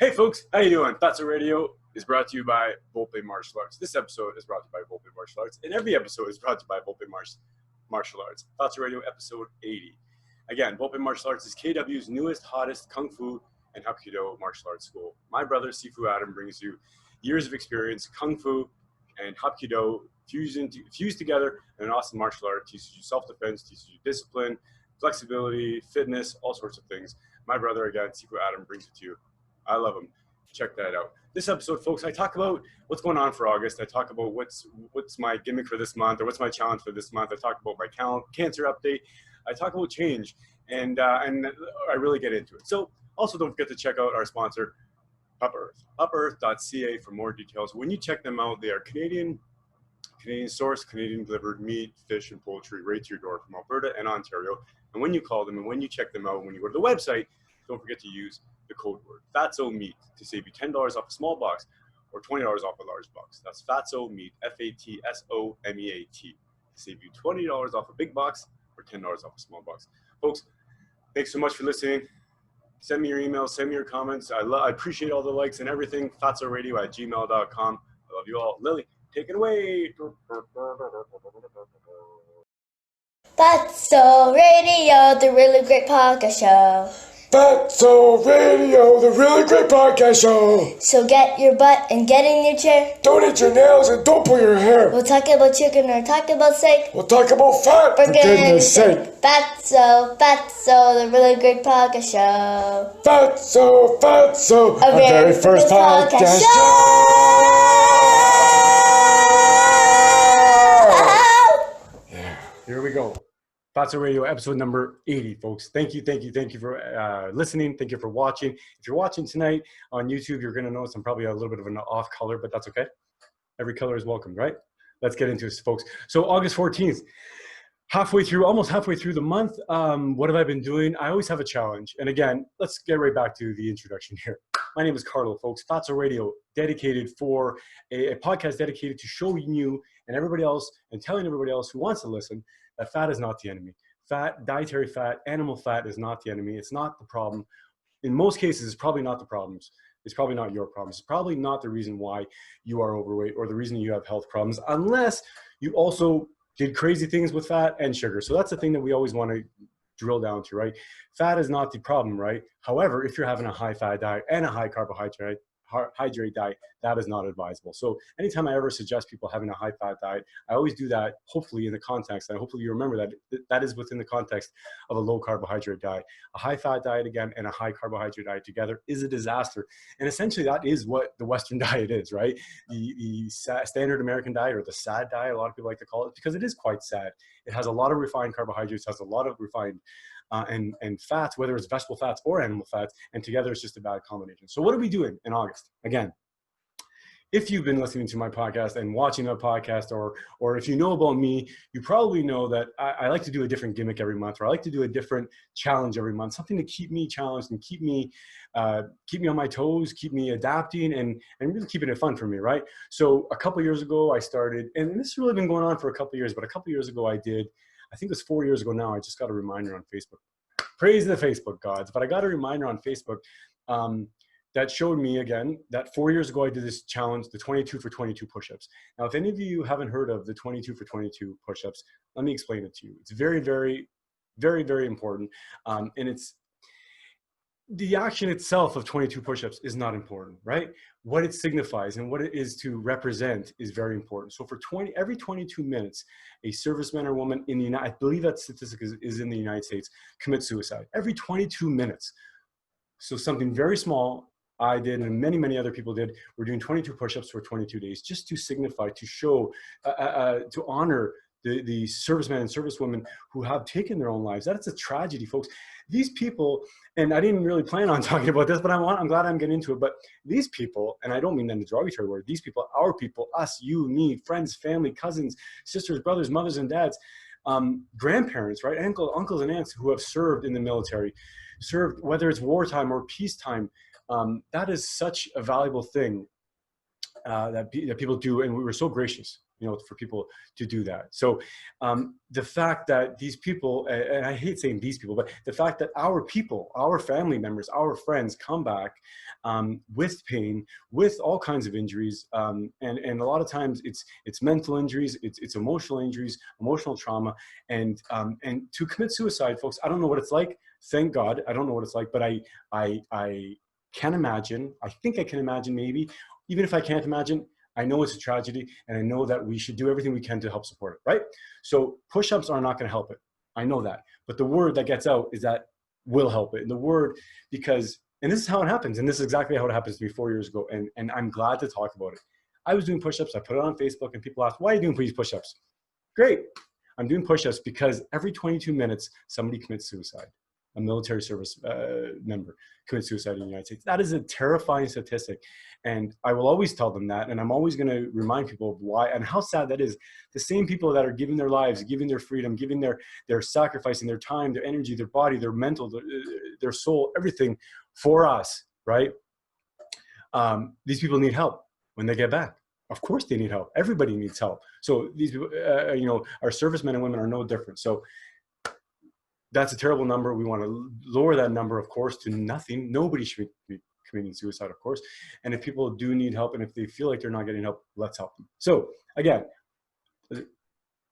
Hey folks, how you doing? Fatso Radio is brought to you by Volpe Martial Arts. This episode is brought to you by Volpe Martial Arts, and every episode is brought to you by Volpe Martial Arts. Fatso Radio episode 80. Again, Volpe Martial Arts is KW's newest, hottest Kung Fu and Hapkido martial arts school. My brother, Sifu Adam, brings you years of experience, Kung Fu and Hapkido fused together in an awesome martial art. Teaches you self-defense, teaches you discipline, flexibility, fitness, all sorts of things. My brother, again, Sifu Adam, brings it to you. I love them. Check that out. This episode, folks, I talk about what's going on for August. I talk about what's my gimmick for this month, or what's my challenge for this month. I talk about my cancer update. I talk about change, and I really get into it. So also don't forget to check out our sponsor, Up Earth, upearth.ca for more details. When you check them out, they are Canadian sourced, Canadian delivered meat, fish, and poultry right to your door from Alberta and Ontario. And when you call them and when you check them out, when you go to the website, don't forget to use the code word Fatso Meat to save you $10 off a small box or $20 off a large box. That's Fatso Meat, FATSOMEAT, to save you $20 off a big box or $10 off a small box. Folks, thanks so much for listening. Send me your emails, send me your comments. I appreciate all the likes and everything. fatsoradio@gmail.com. I love you all. Lily, take it away. Fatso Radio, the really great podcast show. Fatso Radio, the really great podcast show. So get your butt and get in your chair. Don't eat your nails and don't pull your hair. We'll talk about chicken or talk about steak. We'll talk about fat, for goodness sake. Fatso, the really great podcast show. Fatso, our very first podcast show. Yeah, here we go. Fatso Radio episode number 80, folks. Thank you for listening. Thank you for watching. If you're watching tonight on YouTube, you're going to notice I'm probably a little bit of an off color, but that's okay. Every color is welcome, right? Let's get into it, folks. So August 14th, almost halfway through the month. What have I been doing? I always have a challenge. And again, let's get right back to the introduction here. My name is Carlo, folks. Fatso Radio, dedicated for a podcast dedicated to showing you and everybody else and telling everybody else who wants to listen that fat is not the enemy. Fat, dietary fat, animal fat is not the enemy. It's not the problem. In most cases, it's probably not the problems. It's probably not your problems. It's probably not the reason why you are overweight or the reason you have health problems, unless you also did crazy things with fat and sugar. So that's the thing that we always want to drill down to, right? Fat is not the problem, right? However, if you're having a high fat diet and a high carbohydrate diet, that is not advisable. So anytime I ever suggest people having a high fat diet, I always do that hopefully in the context, and hopefully you remember that is within the context of a low carbohydrate diet. A high fat diet, again, and a high carbohydrate diet together is a disaster. And essentially that is what the Western diet is, right? The standard American diet, or the SAD diet, a lot of people like to call it, because it is quite sad. It has a lot of refined carbohydrates, has a lot of refined and fats, whether it's vegetable fats or animal fats, and together it's just a bad combination. So what are we doing in August? Again, if you've been listening to my podcast and watching my podcast, or if you know about me, you probably know that I like to do a different gimmick every month, or I like to do a different challenge every month, something to keep me challenged and keep me on my toes, keep me adapting, and really keeping it fun for me, right? So a couple years ago I started, and this has really been going on for a couple years, but a couple years ago I think it was 4 years ago now, I just got a reminder on Facebook. Praise the Facebook gods. But I got a reminder on Facebook that showed me, again, that 4 years ago I did this challenge, the 22 for 22 push-ups. Now, if any of you haven't heard of the 22 for 22 push-ups, let me explain it to you. It's very, very, very, very important. And it's the action itself of 22 push-ups is not important, right? What it signifies and what it is to represent is very important. So for every 22 minutes, a serviceman or woman in the I believe that statistic is in the United States, commits suicide. Every 22 minutes. So something very small I did, and many, many other people did. We're doing 22 push-ups for 22 days, just to signify, to show, to honor the servicemen and servicewomen who have taken their own lives. That's a tragedy, folks. These people, and I didn't really plan on talking about this, but I'm glad I'm getting into it. But these people, and I don't mean that in a derogatory word, these people, our people, us, you, me, friends, family, cousins, sisters, brothers, mothers, and dads, grandparents, right? Uncles and aunts who have served in the military, served, whether it's wartime or peacetime. That is such a valuable thing that people do, and we were so gracious. you know, for people to do that. So the fact that these people, and I hate saying these people, but the fact that our people, our family members, our friends come back with pain, with all kinds of injuries, and a lot of times it's mental injuries, it's emotional injuries, emotional trauma, and to commit suicide, folks, I don't know what it's like. Thank God, I don't know what it's like, but I can imagine. I think I can imagine, maybe. Even if I can't imagine, I know it's a tragedy, and I know that we should do everything we can to help support it, right? So push-ups are not going to help it. I know that. But the word that gets out is that will help it. And the word, because, and this is how it happens, and this is exactly how it happens to me 4 years ago, and I'm glad to talk about it. I was doing push-ups. I put it on Facebook, and people ask, why are you doing these push-ups? Great. I'm doing push-ups because every 22 minutes, somebody commits suicide. A military service member commits suicide in the United States. That is a terrifying statistic. And I will always tell them that. And I'm always going to remind people of why and how sad that is. The same people that are giving their lives, giving their freedom, giving their sacrificing their time, their energy, their body, their mental, their soul, everything for us, right? These people need help when they get back. Of course they need help. Everybody needs help. So these people, you know, our servicemen and women are no different. So that's a terrible number. We want to lower that number, of course, to nothing. Nobody should be committing suicide, of course. And if people do need help, and if they feel like they're not getting help, let's help them. So again,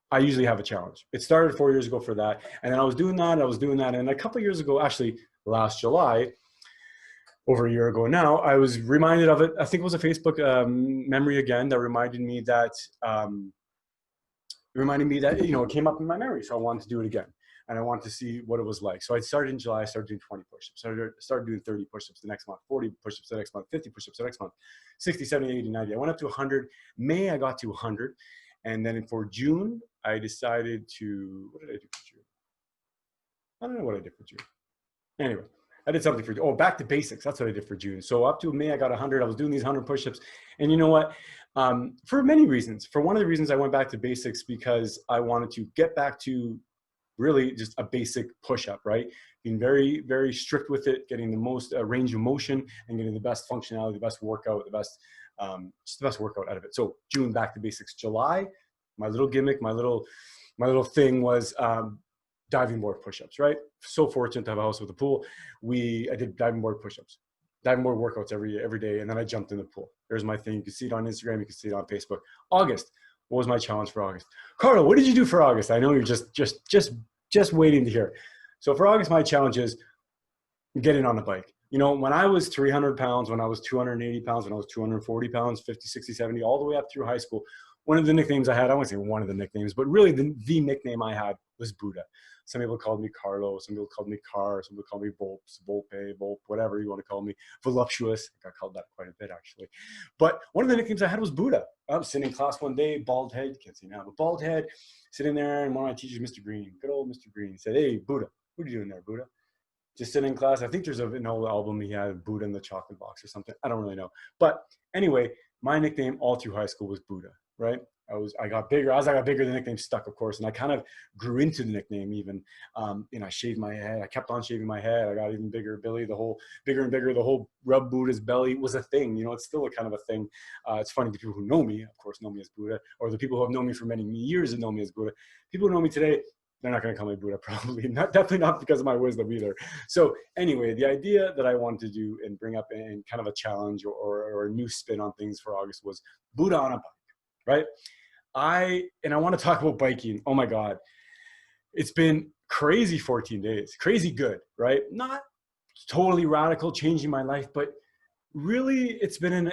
I usually have a challenge. It started 4 years ago for that. And then I was doing that. And a couple of years ago, actually last July, over a year ago now, I was reminded of it. I think it was a Facebook memory again that reminded me that, you know, it came up in my memory. So I wanted to do it again. And I wanted to see what it was like. So I started in July, I started doing 20 push-ups. I started doing 30 push-ups the next month, 40 push-ups the next month, 50 push-ups the next month, 60, 70, 80, 90. I went up to 100. May, I got to 100. And then for June, I decided to, what did I do for June? I don't know what I did for June. Anyway, I did something for June. Oh, back to basics. That's what I did for June. So up to May, I got 100. I was doing these 100 push-ups. And you know what? For many reasons. For one of the reasons I went back to basics because I wanted to get back to really just a basic push-up, right? Being very, very strict with it, getting the most range of motion and getting the best functionality, the best workout, the best, just the best workout out of it. So June, back to basics. July, my little gimmick, my little thing was diving board push-ups, right? So fortunate to have a house with a pool. I did diving board push-ups, diving board workouts every day. And then I jumped in the pool. There's my thing. You can see it on Instagram. You can see it on Facebook. August. What was my challenge for August? Carlo, what did you do for August? I know you're just waiting to hear. So for August, my challenge is getting on the bike. You know, when I was 300 pounds, when I was 280 pounds, when I was 240 pounds, 50, 60, 70, all the way up through high school, one of the nicknames I had, I won't say one of the nicknames, but really the nickname I had was Buddha. Some people called me Carlo, some people called me Car, some people called me Volpe, whatever you want to call me, voluptuous. I got called that quite a bit, actually. But one of the nicknames I had was Buddha. I was sitting in class one day, bald head, you can't see now, but bald head, sitting there, and one of my teachers, Mr. Green, good old Mr. Green, said, hey, Buddha, what are you doing there, Buddha? Just sitting in class. I think there's an old album he had, Buddha in the Chocolate Box or something. I don't really know. But anyway, my nickname all through high school was Buddha, right? I got bigger. As I got bigger, the nickname stuck, of course, and I kind of grew into the nickname even. I shaved my head. I kept on shaving my head. I got even bigger belly. Bigger and bigger. The whole rub Buddha's belly was a thing. You know, it's still a kind of a thing. It's funny. The people who know me, of course, know me as Buddha, or the people who have known me for many years and know me as Buddha. People who know me today, they're not going to call me Buddha, probably. Definitely not because of my wisdom either. So anyway, the idea that I wanted to do and bring up in kind of a challenge or a new spin on things for August was Buddha on a bike, right? I want to talk about biking. Oh my God. It's been crazy 14 days, crazy good, right? Not totally radical, changing my life, but really it's been an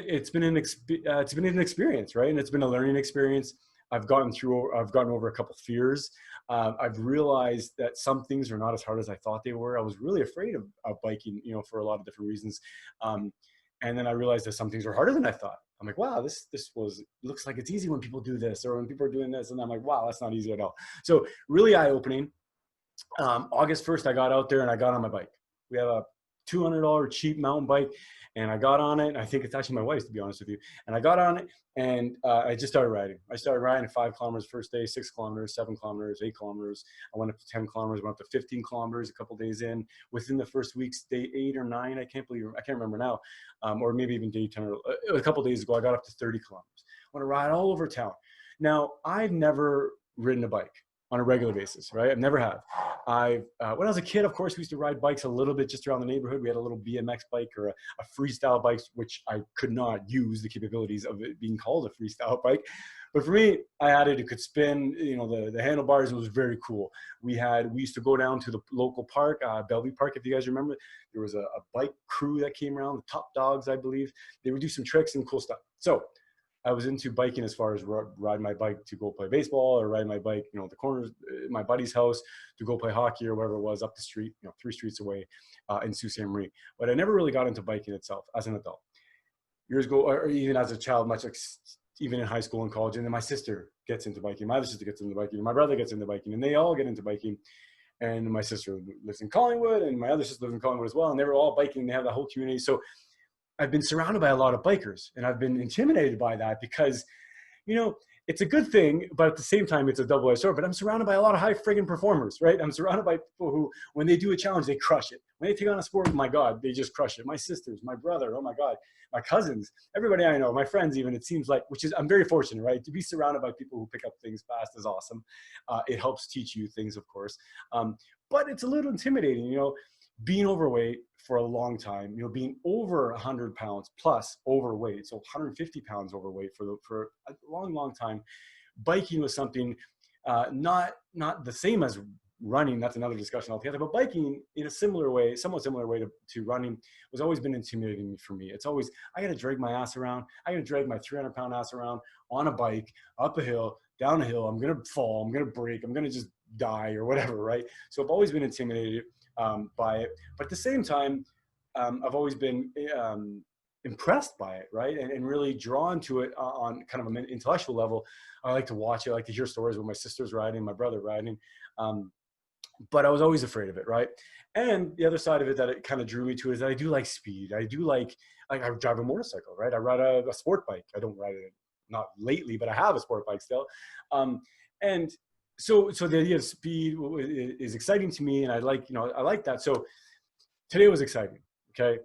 experience, right? And it's been a learning experience. I've gotten over a couple fears. I've realized that some things are not as hard as I thought they were. I was really afraid of biking, you know, for a lot of different reasons. And then I realized that some things were harder than I thought. I'm like, wow, this looks like it's easy when people do this, or when people are doing this. And I'm like, wow, that's not easy at all. So really eye-opening. August 1st, I got out there and I got on my bike. We have a $200 cheap mountain bike, and I got on it. I think it's actually my wife's, to be honest with you. And I got on it, and I just started riding. I started riding at 5 kilometers first day, 6 kilometers, 7 kilometers, 8 kilometers. I went up to 10 kilometers, went up to 15 kilometers a couple days in. Within the first week's day 8 or 9, I can't remember now, or maybe even day 10. Or a couple days ago, I got up to 30 kilometers. I want to ride all over town. Now, I've never ridden a bike on a regular basis, right? I've never have. When I was a kid, of course, we used to ride bikes a little bit just around the neighborhood. We had a little BMX bike or a freestyle bike, which I could not use the capabilities of it being called a freestyle bike. But for me, I had it. It could spin, the handlebars. It was very cool. We used to go down to the local park, Bellevue Park, if you guys remember. There was a bike crew that came around, the Top Dogs, I believe. They would do some tricks and cool stuff. So I was into biking as far as ride my bike to go play baseball or ride my bike, the corners, my buddy's house to go play hockey or wherever it was up the street, 3 streets away in Sault Ste. Marie. But I never really got into biking itself as an adult. Years ago, or even as a child, much like even in high school and college. And then my sister gets into biking. My other sister gets into biking. My brother gets into biking. And they all get into biking. And my sister lives in Collingwood and my other sister lives in Collingwood as well. And they were all biking. They have the whole community. So I've been surrounded by a lot of bikers and I've been intimidated by that because, it's a good thing, but at the same time, it's a double-edged sword. But I'm surrounded by a lot of high friggin' performers, right? I'm surrounded by people who, when they do a challenge, they crush it. When they take on a sport, my God, they just crush it. My sisters, my brother, oh my God, my cousins, everybody I know, my friends even, it seems like, I'm very fortunate, right? To be surrounded by people who pick up things fast is awesome. It helps teach you things, of course. But it's a little intimidating, being overweight for a long time, being over 100 pounds plus overweight, so 150 pounds overweight for a long, long time. Biking was something not the same as running. That's another discussion altogether. But biking in a similar way, somewhat similar way to running, was always been intimidating for me. It's always, I got to drag my ass around. I got to drag my 300-pound ass around on a bike, up a hill, down a hill. I'm going to fall. I'm going to break. I'm going to just die or whatever, right? So I've always been intimidated by it. But at the same time, I've always been impressed by it, right? And really drawn to it on kind of an intellectual level. I like to watch it. I like to hear stories with my sister's riding, my brother riding. But I was always afraid of it, right? And the other side of it that it kind of drew me to is that I do like speed. I do like I drive a motorcycle, right? I ride a sport bike. I don't ride it, not lately, but I have a sport bike still. And so the idea of speed is exciting to me, and I like that. So today was exciting. Okay,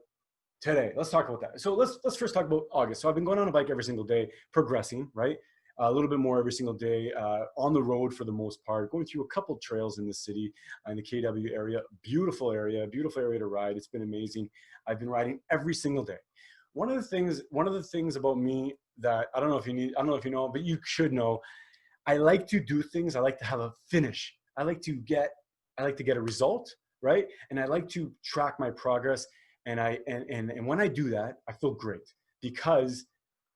today let's talk about that. So let's first talk about August. So I've been going on a bike every single day, progressing, right? A little bit more every single day, on the road for the most part, going through a couple trails in the city, in the KW area. Beautiful area to ride. It's been amazing. I've been riding every single day. One of the things about me that I don't know if you know, but you should know. I like to do things. I like to have a finish. I like to get a result, right? And I like to track my progress. And when I do that, I feel great because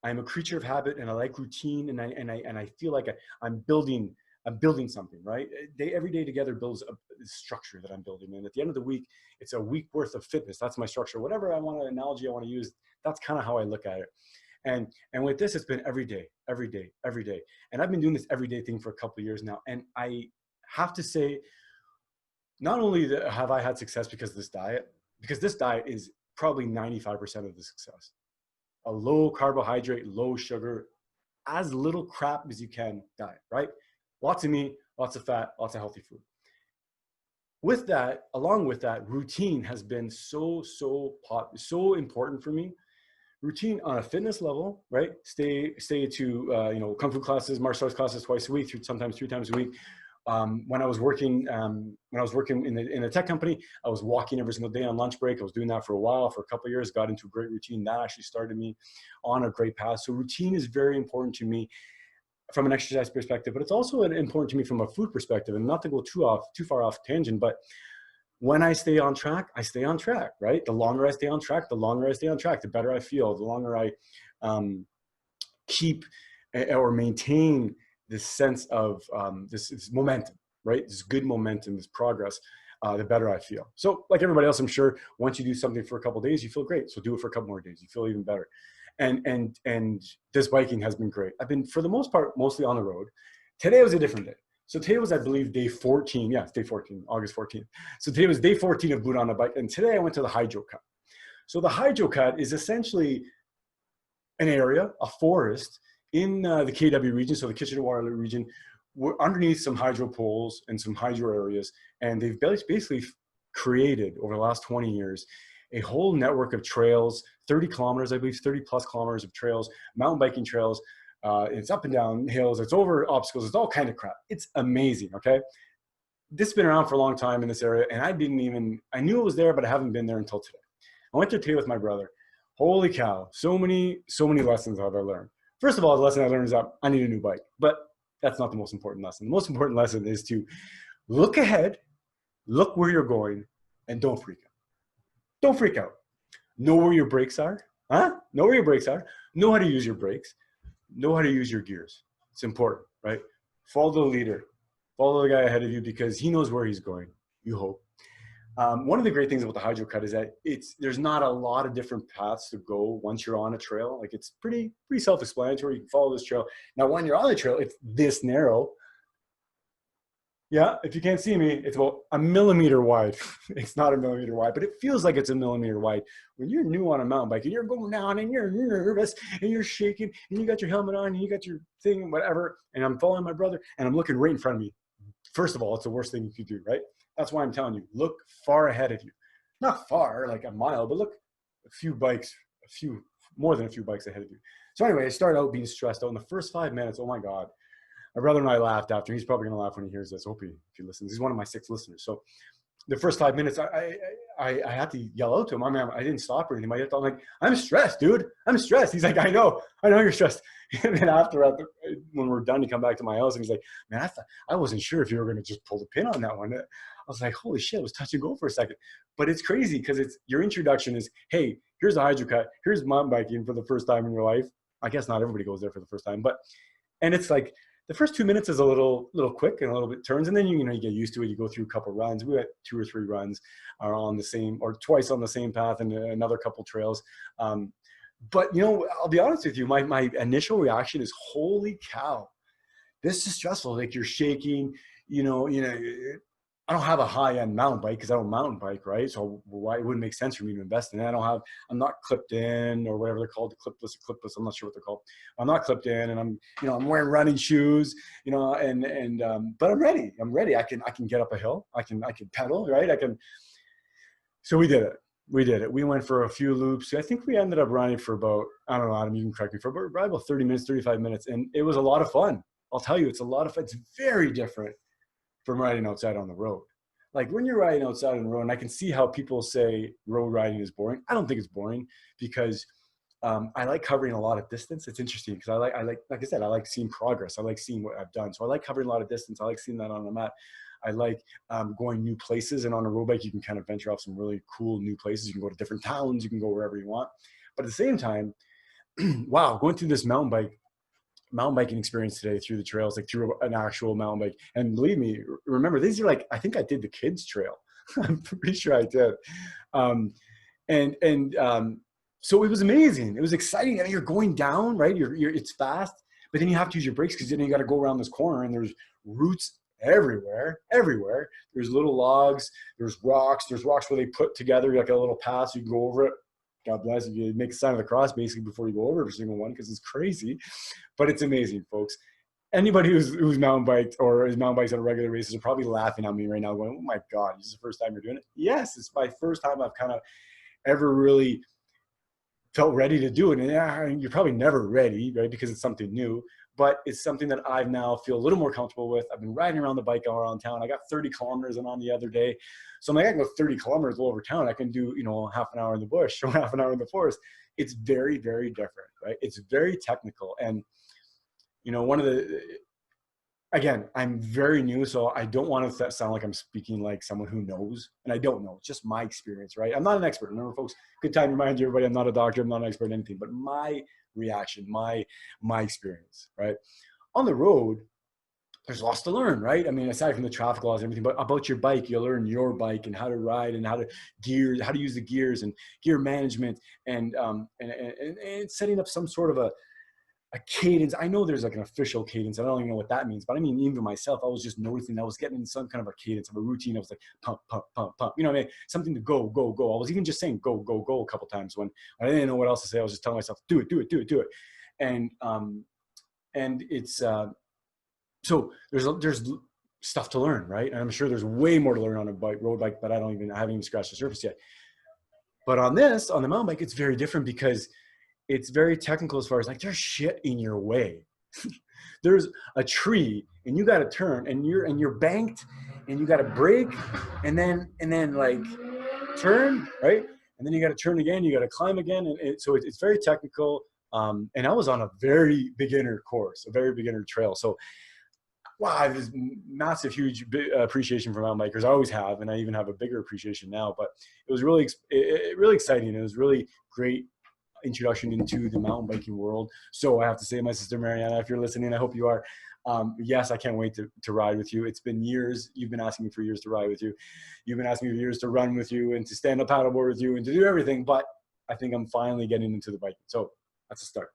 I'm a creature of habit and I like routine. And I feel like I'm building something, right? Every day together builds a structure that I'm building. And at the end of the week, it's a week worth of fitness. That's my structure. Whatever analogy I want to use, that's kind of how I look at it. And with this, it's been every day. And I've been doing this everyday thing for a couple of years now. And I have to say, not only have I had success because this diet is probably 95% of the success. A low carbohydrate, low sugar, as little crap as you can diet, right? Lots of meat, lots of fat, lots of healthy food. Along with that, routine has been so important for me. Routine on a fitness level, right? Stay to kung fu classes, martial arts classes twice a week, sometimes 3 times a week. When I was working in a tech company, I was walking every single day on lunch break. I was doing that for a while, for a couple of years. Got into a great routine that actually started me on a great path. So routine is very important to me from an exercise perspective, but it's also important to me from a food perspective. And not to go too far off tangent, but when I stay on track, right? The longer I stay on track, the better I feel. The longer I keep or maintain this sense of this momentum, right? This good momentum, this progress, the better I feel. So like everybody else, I'm sure once you do something for a couple of days, you feel great. So do it for a couple more days. You feel even better. And this biking has been great. I've been, for the most part, mostly on the road. Today was a different day. So today was, I believe, day 14. Yeah, it's day 14, August 14th. So today was day 14 of boot on a bike. And today I went to the Hydro Cut. So the Hydro Cut is essentially an area, a forest in the KW region, so the Kitchener-Waterloo region, underneath some hydro poles and some hydro areas. And they've basically created, over the last 20 years, a whole network of trails, 30 kilometers, I believe, 30 plus kilometers of trails, mountain biking trails, It's up and down hills. It's over obstacles. It's all kind of crap. It's amazing. Okay. This has been around for a long time in this area, and I knew it was there, but I haven't been there until today. I went there today with my brother. Holy cow. So many lessons have I learned. First of all, the lesson I learned is that I need a new bike, but that's not the most important lesson. The most important lesson is to look ahead, look where you're going, and don't freak out. Don't freak out. Know where your brakes are. Know where your brakes are. Know how to use your brakes. Know how to use your gears. It's important, right? Follow the leader. Follow the guy ahead of you because he knows where he's going, you hope. One of the great things about the hydro cut is that there's not a lot of different paths to go once you're on a trail. Like it's pretty self-explanatory. You can follow this trail. Now, when you're on the trail, it's this narrow. Yeah, if you can't see me, it's about a millimeter wide. It's not a millimeter wide, but it feels like it's a millimeter wide. When you're new on a mountain bike and you're going down and you're nervous and you're shaking and you got your helmet on and you got your thing and whatever, and I'm following my brother and I'm looking right in front of me. First of all, it's the worst thing you could do, right? That's why I'm telling you, look far ahead of you. Not far, like a mile, but look more than a few bikes ahead of you. So anyway, I started out being stressed out in the first 5 minutes. Oh my God. My brother and I laughed after. He's probably going to laugh when he hears this. I hope he listens. He's one of my 6 listeners. So the first 5 minutes, I had to yell out to him. I mean, I didn't stop or anything. I'm like, I'm stressed, dude. I'm stressed. He's like, I know you're stressed. And then after, when we're done, he come back to my house and he's like, man, I wasn't sure if you were going to just pull the pin on that one. I was like, holy shit, it was touch and go for a second. But it's crazy because your introduction is, hey, here's a hydro cut. Here's mountain biking for the first time in your life. I guess not everybody goes there for the first time, and it's like, the first 2 minutes is a little quick and a little bit turns, and then you get used to it. You go through a couple runs. We had 2 or 3 runs are on the same, or twice on the same path, and another couple trails. But I'll be honest with you, my initial reaction is, holy cow, this is stressful. Like you're shaking. I don't have a high-end mountain bike because I don't mountain bike, right? So why it wouldn't make sense for me to invest in it. I'm not clipped in or whatever they're called, clipless. I'm not sure what they're called. I'm not clipped in, and I'm wearing running shoes, but I'm ready. I can get up a hill. I can pedal, right? So we did it. We went for a few loops. I think we ended up running for about, I don't know, Adam, you can correct me, for about 30 minutes, 35 minutes. And it was a lot of fun. I'll tell you, it's a lot of fun. It's very different from riding outside on the road. Like when you're riding outside on the road, and I can see how people say road riding is boring. I don't think it's boring because I like covering a lot of distance. It's interesting because like I said, I like seeing progress. I like seeing what I've done. So I like covering a lot of distance. I like seeing that on the map. I like going new places, and on a road bike, you can kind of venture off some really cool new places. You can go to different towns. You can go wherever you want. But at the same time, wow, going through this mountain biking experience today through the trails, like through an actual mountain bike. And believe me, remember, these are I think I did the kids trail. I'm pretty sure I did. So it was amazing. It was exciting. I mean, you're going down, right? It's fast, but then you have to use your brakes because then you got to go around this corner and there's roots everywhere. There's little logs, there's rocks where they put together like a little path so you can go over it. God bless you. You make the sign of the cross basically before you go over every single one because it's crazy, but it's amazing, folks. Anybody who's mountain biked or is mountain bikes on a regular basis are probably laughing at me right now going, oh my God, this is the first time you're doing it? Yes, it's my first time I've kind of ever really felt ready to do it. And you're probably never ready, right? Because it's something new, but it's something that I now feel a little more comfortable with. I've been riding around the bike all around town. I got 30 kilometers on the other day. So I'm like, I can go 30 kilometers all over town. I can do, half an hour in the bush or half an hour in the forest. It's very, very different, right? It's very technical. And, again, I'm very new, so I don't want to sound like I'm speaking like someone who knows, and I don't know. It's just my experience, right? I'm not an expert. Remember, folks, good time to remind everybody, I'm not a doctor, I'm not an expert in anything, but my reaction, my experience, right? On the road, there's lots to learn, right? I mean, aside from the traffic laws and everything, but about your bike, you'll learn your bike and how to ride and how to use the gears and gear management and setting up some sort of a cadence. I know there's like an official cadence. I don't even know what that means, but I mean, even myself, I was just noticing I was getting in some kind of a cadence of a routine. I was like, pump, pump, pump, pump, something to go, go, go. I was even just saying go, go, go a couple times when I didn't know what else to say. I was just telling myself, do it, do it, do it, do it. And it's, so there's stuff to learn, right? And I'm sure there's way more to learn on a road bike, but I haven't even scratched the surface yet. But on the mountain bike, it's very different because it's very technical as far as like there's shit in your way. There's a tree and you got to turn and you're banked and you got to brake and then like turn, right? And then you got to turn again, you got to climb again. And so it's very technical. And I was on a very beginner course, a very beginner trail. So wow, I have this massive, huge appreciation for mountain bikers. I always have, and I even have a bigger appreciation now. But it was really, really exciting. It was really great introduction into the mountain biking world. So I have to say, my sister Mariana, if you're listening, I hope you are. Yes, I can't wait to ride with you. It's been years. You've been asking me for years to ride with you. You've been asking me for years to run with you and to stand up paddleboard with you and to do everything. But I think I'm finally getting into the biking. So that's a start.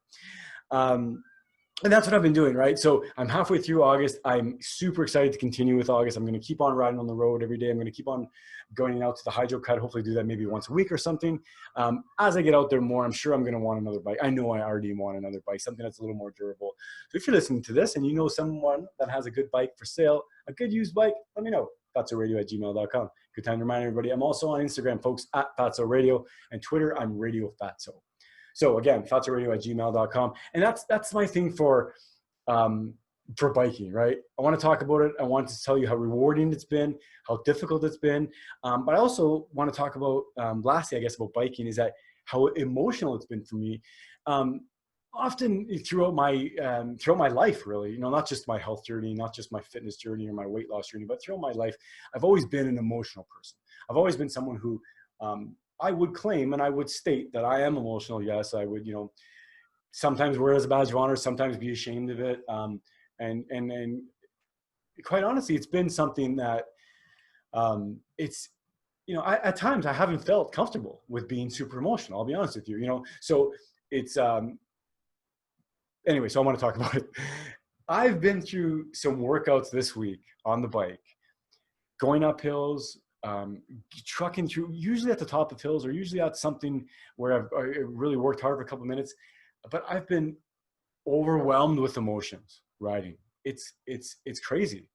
And that's what I've been doing, right? So I'm halfway through August. I'm super excited to continue with August. I'm going to keep on riding on the road every day. I'm going to keep on going out to the hydro cut, hopefully do that maybe once a week or something. As I get out there more, I'm sure I'm going to want another bike. I know I already want another bike, something that's a little more durable. So if you're listening to this and you know someone that has a good bike for sale, a good used bike, let me know. fatsoradio@gmail.com. Good time to remind everybody. I'm also on Instagram, folks, @Fatso Radio, and Twitter, I'm Radio Fatso. So again, fatsoradio@gmail.com. And that's my thing for biking, right? I want to talk about it. I want to tell you how rewarding it's been, how difficult it's been. But I also want to talk about, lastly, I guess, about biking is that how emotional it's been for me. Often throughout my life, really, you know, not just my health journey, not just my fitness journey or my weight loss journey, but throughout my life, I've always been an emotional person. I've always been someone who, I would claim and I would state that I am emotional. Yes, I would, you know, sometimes wear it as a badge of honor, sometimes be ashamed of it. And quite honestly, it's been something that it's, you know, at times I haven't felt comfortable with being super emotional. I'll be honest with you, you know, so it's, anyway, so I want to talk about it. I've been through some workouts this week on the bike, going up hills, trucking through, usually at the top of hills or usually at something where I really worked hard for a couple of minutes, but I've been overwhelmed with emotions riding. It's crazy.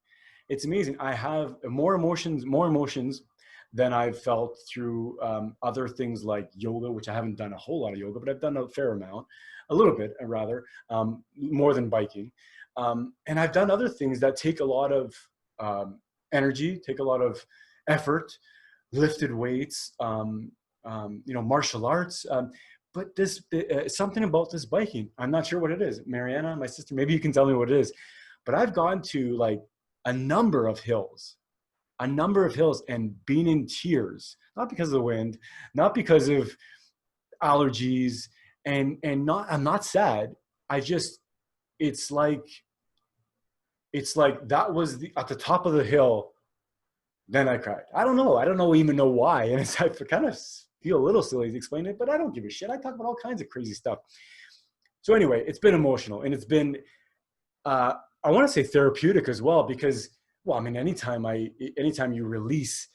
It's amazing. I have more emotions than I've felt through other things like yoga, which I haven't done a whole lot of yoga, but I've done a fair amount, a little bit rather, more than biking. And I've done other things that take a lot of energy, take a lot of effort, lifted weights, you know, martial arts. But this something about this biking, I'm not sure what it is. Mariana, my sister, maybe you can tell me what it is. But I've gone to like a number of hills and been in tears, not because of the wind, not because of allergies, and I'm not sad. It's like that was at the top of the hill. Then I cried. I don't even know why. And I kind of feel a little silly to explain it, but I don't give a shit. I talk about all kinds of crazy stuff. So anyway, it's been emotional, and it's been, I want to say therapeutic as well, because, well, I mean, anytime you release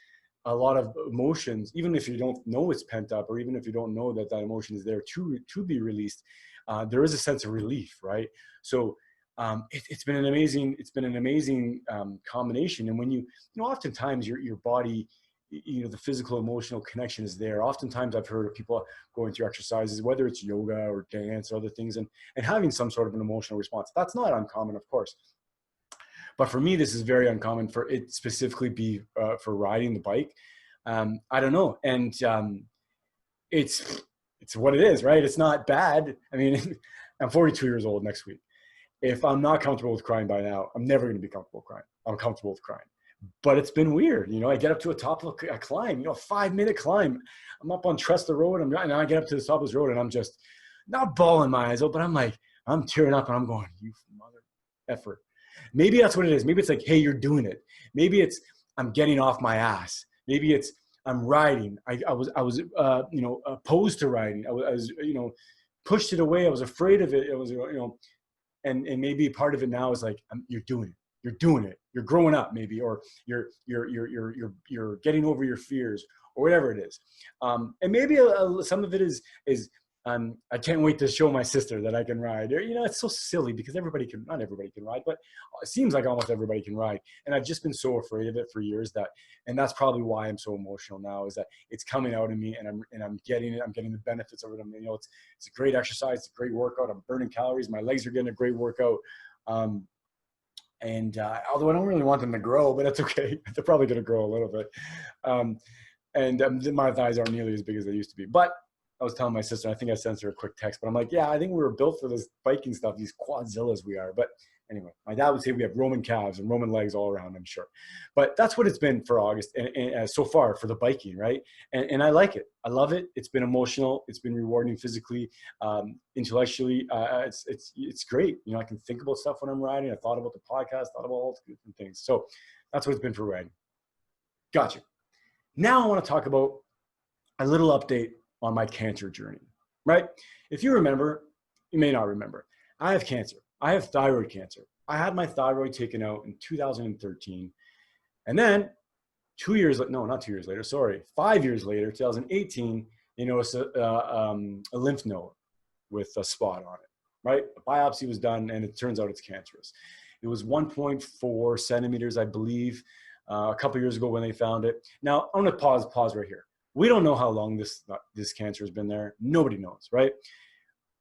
a lot of emotions, even if you don't know it's pent up, or even if you don't know that emotion is there to be released, there is a sense of relief, right? So it's been an amazing combination. And when you know, oftentimes your body, you know, the physical emotional connection is there. Oftentimes I've heard of people going through exercises, whether it's yoga or dance or other things, and having some sort of an emotional response. That's not uncommon, of course. But for me, this is very uncommon for it specifically be for riding the bike. I don't know. And it's what it is, right? It's not bad. I mean, I'm 42 years old next week. If I'm not comfortable with crying by now, I'm never going to be comfortable crying. I'm comfortable with crying. But it's been weird. You know, I get up to a top of a climb, you know, a 5-minute climb. I'm up on Tresta Road. And I get up to the top of this road, and I'm just not bawling my eyes out, but I'm tearing up, and I'm going, you mother effer. Maybe that's what it is. Maybe it's like, hey, you're doing it. Maybe it's I'm getting off my ass. Maybe it's I'm riding. I was you know, opposed to riding. I was you know, pushed it away. I was afraid of it. It was, you know, and maybe part of it now is like you're doing it. You're doing it. You're growing up, maybe, or you're getting over your fears, or whatever it is. And maybe some of it is I can't wait to show my sister that I can ride. You know, it's so silly because not everybody can ride, but it seems like almost everybody can ride. And I've just been so afraid of it for years and that's probably why I'm so emotional now, is that it's coming out of me and I'm getting it. I'm getting the benefits of it. You know, it's a great exercise. It's a great workout. I'm burning calories. My legs are getting a great workout. Although I don't really want them to grow, but that's okay. They're probably going to grow a little bit. My thighs aren't nearly as big as they used to be, but I was telling my sister, I think I sent her a quick text, but I'm like, yeah, I think we were built for this biking stuff, these quadzillas we are. But anyway, my dad would say we have Roman calves and Roman legs all around, I'm sure. But that's what it's been for August and so far for the biking, right? And I like it. I love it. It's been emotional. It's been rewarding physically, intellectually. It's great. You know, I can think about stuff when I'm riding. I thought about the podcast, thought about all the different things. So that's what it's been for riding. Gotcha. Now I want to talk about a little update on my cancer journey, right? If you remember, you may not remember, I have cancer. I have thyroid cancer. I had my thyroid taken out in 2013. And then 5 years later, 2018, you notice a lymph node with a spot on it, right? A biopsy was done and it turns out it's cancerous. It was 1.4 centimeters, I believe, a couple years ago when they found it. Now, I'm gonna pause right here. We don't know how long this cancer has been there. Nobody knows, right?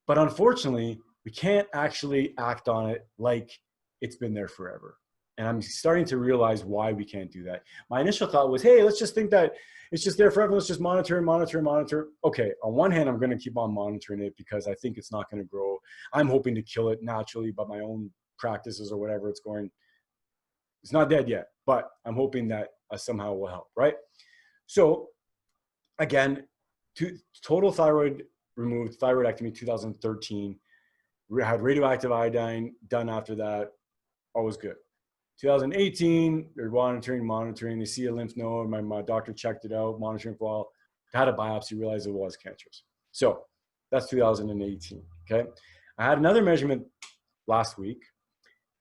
But unfortunately, we can't actually act on it like it's been there forever. And I'm starting to realize why we can't do that. My initial thought was, hey, let's just think that it's just there forever. Let's just monitor and monitor and monitor. Okay, on one hand, I'm going to keep on monitoring it because I think it's not going to grow. I'm hoping to kill it naturally by my own practices or whatever it's going. It's not dead yet, but I'm hoping that somehow will help, right? So again, total thyroid removed, thyroidectomy 2013. We had radioactive iodine done after that. All was good. 2018, they're monitoring. They see a lymph node. My doctor checked it out, monitoring for a while. Had a biopsy, realized it was cancerous. So that's 2018, okay? I had another measurement last week.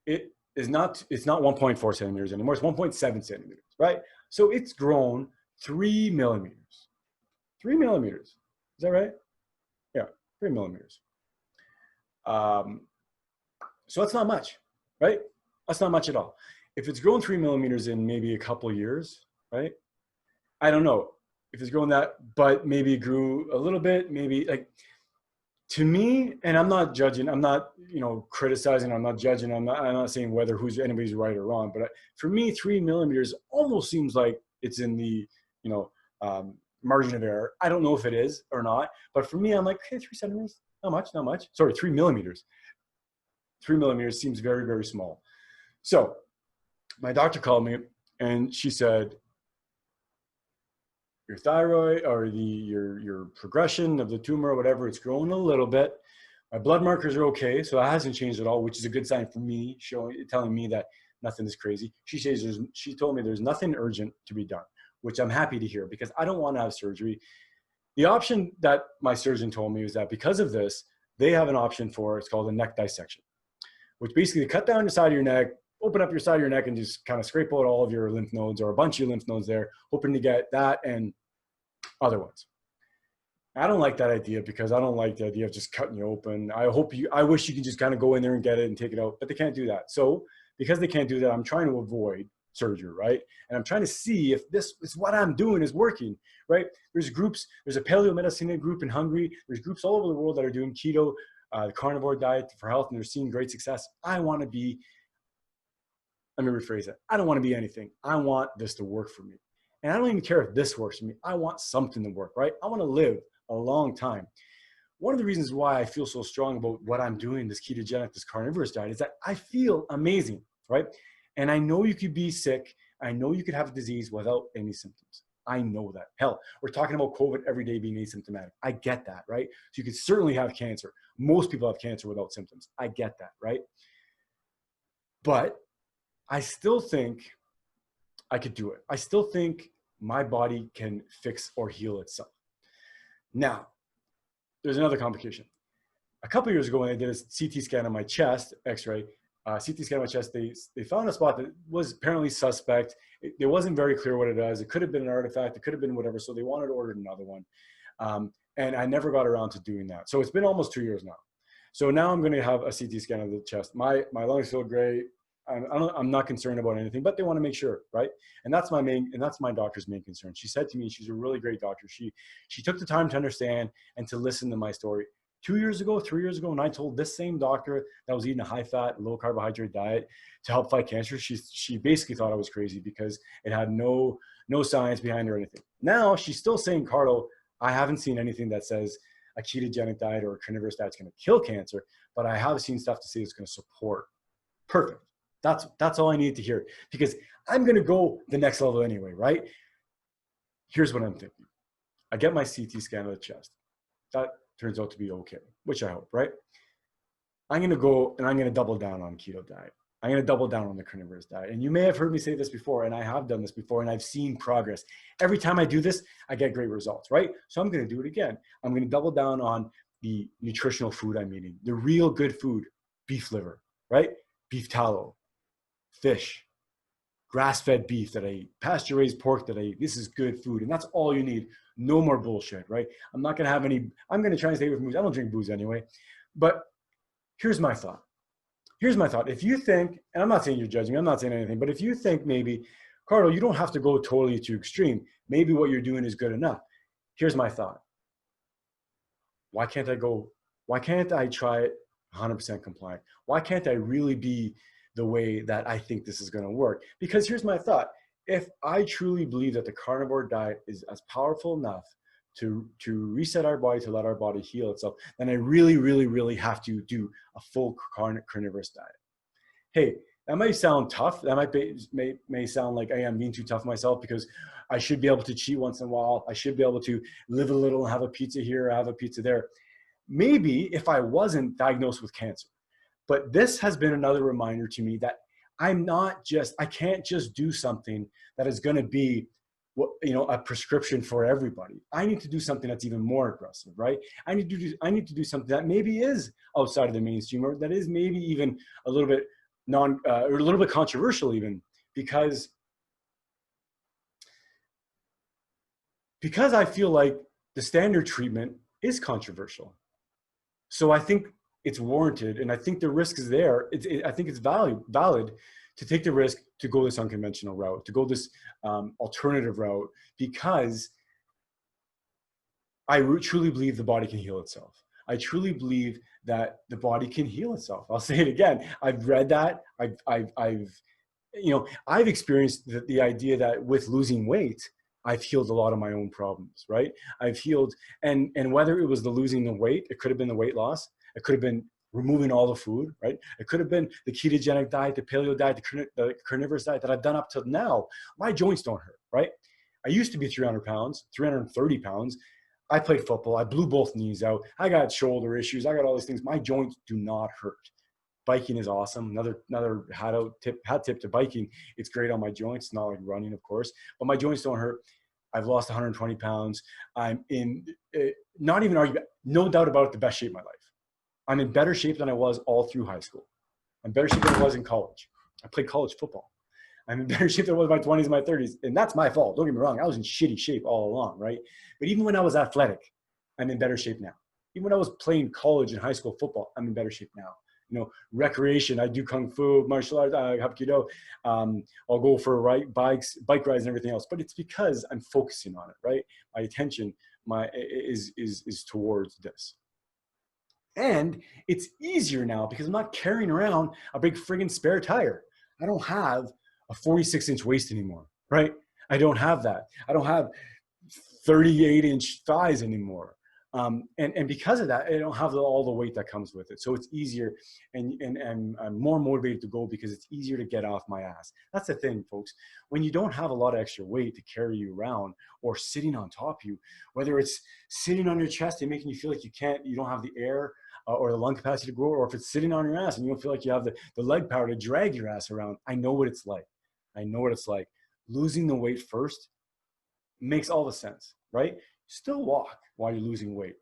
It's not 1.4 centimeters anymore. It's 1.7 centimeters, right? So it's grown 3 millimeters. 3 millimeters. Is that right? Yeah, 3 millimeters. So that's not much, right? That's not much at all. If it's grown 3 millimeters in maybe a couple of years, right? I don't know if it's grown that, but maybe it grew a little bit, maybe like, to me, and I'm not judging, I'm not, criticizing, I'm not judging, I'm not saying whether anybody's right or wrong, but for me, 3 millimeters almost seems like it's in the, margin of error. I don't know if it is or not, but for me, I'm like, okay, 3 centimeters, not much. Sorry, 3 millimeters. 3 millimeters seems very, very small. So my doctor called me and she said, your thyroid or your progression of the tumor or whatever, it's growing a little bit. My blood markers are okay, so it hasn't changed at all, which is a good sign for me, telling me that nothing is crazy. She told me there's nothing urgent to be done, which I'm happy to hear because I don't want to have surgery. The option that my surgeon told me was that because of this, they have an option for, it's called a neck dissection, which basically cut down the side of your neck, open up your side of your neck and just kind of scrape out all of your lymph nodes or a bunch of your lymph nodes there, hoping to get that and other ones. I don't like that idea because I don't like the idea of just cutting you open. I wish you could just kind of go in there and get it and take it out, but they can't do that. So because they can't do that, I'm trying to avoid surgery, right? And I'm trying to see if this is what I'm doing is working, right? There's a paleo medicine group in Hungary. There's groups all over the world that are doing keto, the carnivore diet for health, and they're seeing great success. Let me rephrase that. I don't want to be anything. I want this to work for me. And I don't even care if this works for me. I want something to work, right? I want to live a long time. One of the reasons why I feel so strong about what I'm doing, this ketogenic, this carnivorous diet, is that I feel amazing, right? And I know you could be sick. I know you could have a disease without any symptoms. I know that. Hell, we're talking about COVID every day being asymptomatic. I get that, right? So you could certainly have cancer. Most people have cancer without symptoms. I get that, right? But I still think I could do it. I still think my body can fix or heal itself. Now, there's another complication. A couple of years ago when I did a CT scan on my chest, X-ray, CT scan on my chest, they found a spot that was apparently suspect. It wasn't very clear what it was. It could have been an artifact. It could have been whatever. So they wanted to order another one. And I never got around to doing that. So it's been almost 2 years now. So now I'm going to have a CT scan of the chest. My lungs feel great. I'm not concerned about anything, but they want to make sure, right? And that's my doctor's main concern. She said to me, she's a really great doctor. She took the time to understand and to listen to my story. 3 years ago, when I told this same doctor that I was eating a high-fat, low-carbohydrate diet to help fight cancer, she basically thought I was crazy because it had no science behind it or anything. Now she's still saying, Carlo, I haven't seen anything that says a ketogenic diet or a carnivorous diet is going to kill cancer, but I have seen stuff to say it's going to support. Perfect. That's all I need to hear, because I'm going to go the next level anyway, right? Here's what I'm thinking. I get my CT scan of the chest. That turns out to be okay, which I hope, right? I'm going to go and I'm going to double down on keto diet. I'm going to double down on the carnivorous diet. And you may have heard me say this before, and I have done this before, and I've seen progress. Every time I do this, I get great results, right? So I'm going to do it again. I'm going to double down on the nutritional food I'm eating, the real good food, beef liver, right? Beef tallow, fish, grass-fed beef that I eat, pasture-raised pork that I eat. This is good food, and that's all you need. No more bullshit, right? I'm not going to have any, I'm going to try and stay away from booze. I don't drink booze anyway. But here's my thought. If you think, and I'm not saying you're judging me, I'm not saying anything, but if you think maybe, Carlo, you don't have to go totally to extreme. Maybe what you're doing is good enough. Here's my thought. Why can't I try it 100% compliant? Why can't I really be the way that I think this is going to work? Because here's my thought. If I truly believe that the carnivore diet is as powerful enough to reset our body, to let our body heal itself, then I really, really, really have to do a full carnivorous diet. Hey, that might sound tough. That may sound like I am being too tough on myself, because I should be able to cheat once in a while. I should be able to live a little and have a pizza here, have a pizza there. Maybe if I wasn't diagnosed with cancer. But this has been another reminder to me that I can't just do something that is going to be, a prescription for everybody. I need to do something that's even more aggressive, right? I need to do something that maybe is outside of the mainstream, or that is maybe even a little bit or a little bit controversial, even because I feel like the standard treatment is controversial. So I think it's warranted, and I think the risk is there. I think it's valid to take the risk to go this unconventional route, to go this alternative route, because I truly believe the body can heal itself. I truly believe that the body can heal itself. I'll say it again. I've read that. I've experienced the idea that with losing weight, I've healed a lot of my own problems, right? I've healed, and whether it was the losing the weight, it could have been the weight loss. It could have been removing all the food, right? It could have been the ketogenic diet, the paleo diet, the carnivorous diet that I've done up till now. My joints don't hurt, right? I used to be 300 pounds, 330 pounds. I played football. I blew both knees out. I got shoulder issues. I got all these things. My joints do not hurt. Biking is awesome. Another hat tip to biking. It's great on my joints. It's not like running, of course, but my joints don't hurt. I've lost 120 pounds. I'm in, not even argument, no doubt about it, the best shape of my life. I'm in better shape than I was all through high school. I'm better shape than I was in college. I played college football. I'm in better shape than I was in my 20s and my 30s. And that's my fault. Don't get me wrong. I was in shitty shape all along, right? But even when I was athletic, I'm in better shape now. Even when I was playing college and high school football, I'm in better shape now. Recreation, I do Kung Fu, martial arts, Hapkido. I'll go for bike rides and everything else. But it's because I'm focusing on it, right? My attention is towards this. And it's easier now because I'm not carrying around a big friggin' spare tire. I don't have a 46-inch waist anymore, right? I don't have that. I don't have 38-inch thighs anymore. And because of that, I don't have all the weight that comes with it. So it's easier, and I'm more motivated to go because it's easier to get off my ass. That's the thing, folks. When you don't have a lot of extra weight to carry you around or sitting on top of you, whether it's sitting on your chest and making you feel like you don't have the air or the lung capacity to grow, or if it's sitting on your ass and you don't feel like you have the leg power to drag your ass around, I know what it's like. Losing the weight first makes all the sense, right? Still walk while you're losing weight.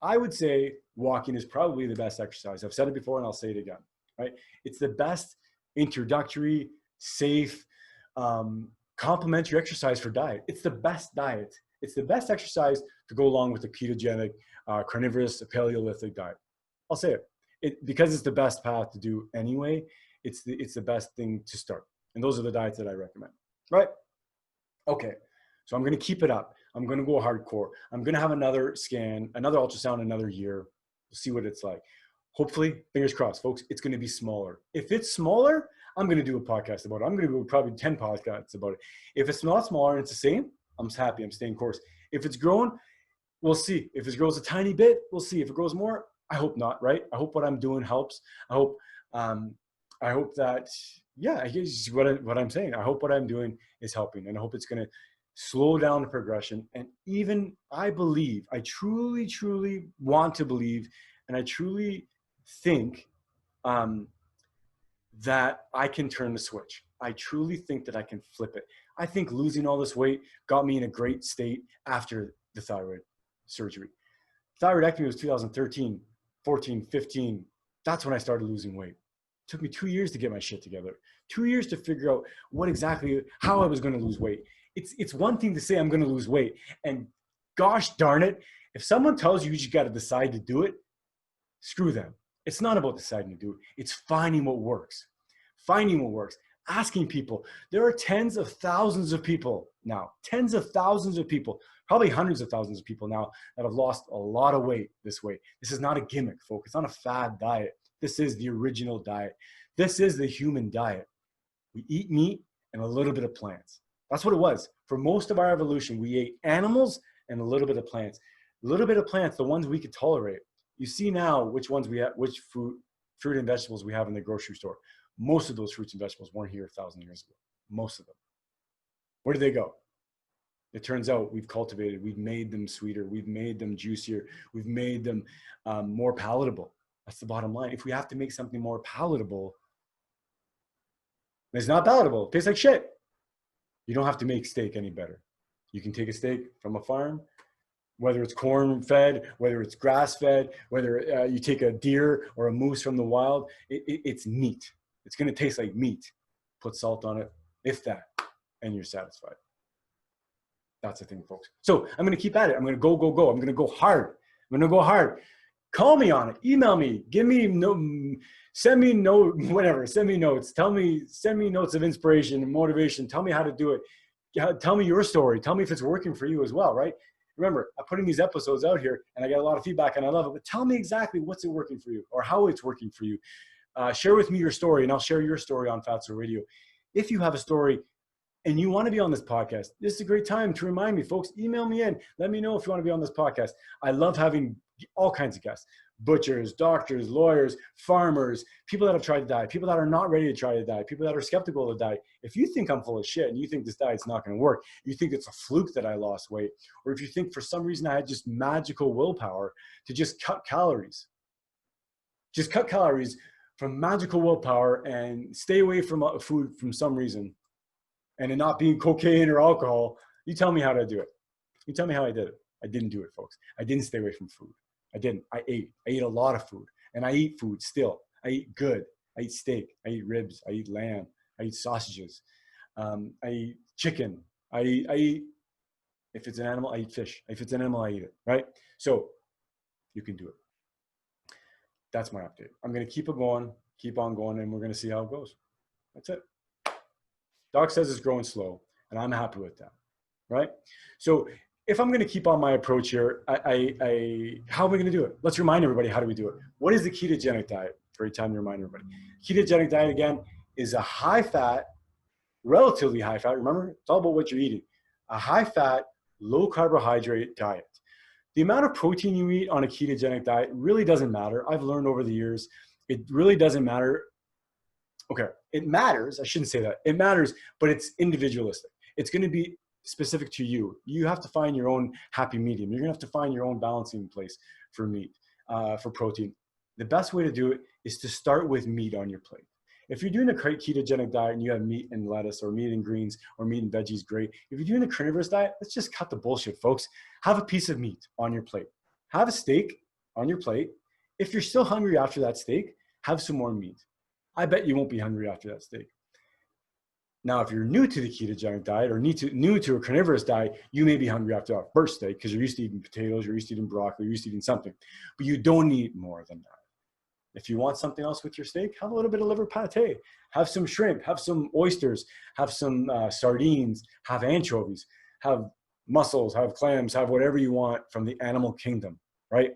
I would say walking is probably the best exercise. I've said it before and I'll say it again, right? It's the best introductory, safe, complementary exercise for diet. It's the best diet. It's the best exercise to go along with the ketogenic, carnivorous, paleolithic diet. I'll say it. Because it's the best path to do anyway. It's the best thing to start. And those are the diets that I recommend, right? Okay, so I'm going to keep it up. I'm going to go hardcore. I'm going to have another scan, another ultrasound, another year. We'll see what it's like. Hopefully, fingers crossed, folks, it's going to be smaller. If it's smaller, I'm going to do a podcast about it. I'm going to do probably 10 podcasts about it. If it's not smaller and it's the same, I'm happy. I'm staying course. If it's growing, we'll see. If it grows a tiny bit, we'll see. If it grows more, I hope not, right? I hope what I'm doing helps. I hope that, yeah, I guess what I'm saying. I hope what I'm doing is helping, and I hope it's going to slow down the progression. And even I truly, truly want to believe, and I truly think that I can turn the switch. I truly think that I can flip it. I think losing all this weight got me in a great state after the thyroid surgery. Thyroidectomy was 2013, 14, 15. That's when I started losing weight. It took me 2 years to get my shit together. 2 years to figure out how I was going to lose weight. It's one thing to say I'm going to lose weight, and gosh darn it, if someone tells you just got to decide to do it, screw them. It's not about deciding to do it. It's finding what works. Finding what works. Asking people. There are tens of thousands of people now, probably hundreds of thousands of people now that have lost a lot of weight this way. This is not a gimmick, folks. It's not a fad diet. This is the original diet. This is the human diet. We eat meat and a little bit of plants. That's what it was. For most of our evolution, we ate animals and a little bit of plants. A little bit of plants, the ones we could tolerate. You see now which ones we have, which fruit and vegetables we have in the grocery store. Most of those fruits and vegetables weren't here 1,000 years ago. Most of them. Where did they go? It turns out we've made them sweeter, we've made them juicier, we've made them more palatable. That's the bottom line. If we have to make something more palatable, it's not palatable. It tastes like shit. You don't have to make steak any better. You can take a steak from a farm, whether it's corn-fed, whether it's grass-fed, whether you take a deer or a moose from the wild, it's meat. It's going to taste like meat. Put salt on it, if that, and you're satisfied. That's the thing, folks. So I'm going to keep at it. I'm going to go. I'm going to go hard. Call me on it. Email me. Send me notes. Send me notes of inspiration and motivation. Tell me how to do it. Tell me your story. Tell me if it's working for you as well, right? Remember, I'm putting these episodes out here and I get a lot of feedback and I love it, but tell me exactly what's it working for you or how it's working for you. Share with me your story and I'll share your story on Fatso Radio. If you have a story and you want to be on this podcast, this is a great time to remind me, folks. Email me in. Let me know if you want to be on this podcast. I love having all kinds of guests. Butchers, doctors, lawyers, farmers, people that have tried to diet, people that are not ready to try to diet, people that are skeptical of the diet. If you think I'm full of shit and you think this diet's not going to work, you think it's a fluke that I lost weight, or if you think for some reason I had just magical willpower to just cut calories from magical willpower and stay away from food from some reason, and it not being cocaine or alcohol, you tell me how to do it. You tell me how I did it. I didn't do it, folks. I didn't stay away from food. I didn't. I ate a lot of food, and I eat food still. I eat good. I eat steak. I eat ribs. I eat lamb. I eat sausages. I eat chicken. I eat, if it's an animal, I eat fish. If it's an animal, I eat it, right? So you can do it. That's my update. I'm going to keep on going, and we're going to see how it goes. That's it. Doc says it's growing slow, and I'm happy with that, right? So if I'm going to keep on my approach here, how are we going to do it? Let's remind everybody, how do we do it? What is the ketogenic diet? Great time to remind everybody. Ketogenic diet, again, is a high-fat, relatively high-fat. Remember, it's all about what you're eating. A high-fat, low-carbohydrate diet. The amount of protein you eat on a ketogenic diet really doesn't matter. I've learned over the years, it really doesn't matter. Okay, it matters. I shouldn't say that. It matters, but it's individualistic. It's going to be specific to you. You have to find your own happy medium. You're going to have to find your own balancing place for meat, for protein. The best way to do it is to start with meat on your plate. If you're doing a ketogenic diet and you have meat and lettuce or meat and greens or meat and veggies, great. If you're doing a carnivorous diet, let's just cut the bullshit, folks. Have a piece of meat on your plate. Have a steak on your plate. If you're still hungry after that steak, have some more meat. I bet you won't be hungry after that steak. Now, if you're new to the ketogenic diet or new to a carnivorous diet, you may be hungry after that first steak because you're used to eating potatoes, you're used to eating broccoli, you're used to eating something, but you don't need more than that. If you want something else with your steak, have a little bit of liver pate, have some shrimp, have some oysters, have some sardines, have anchovies, have mussels, have clams, have whatever you want from the animal kingdom, right?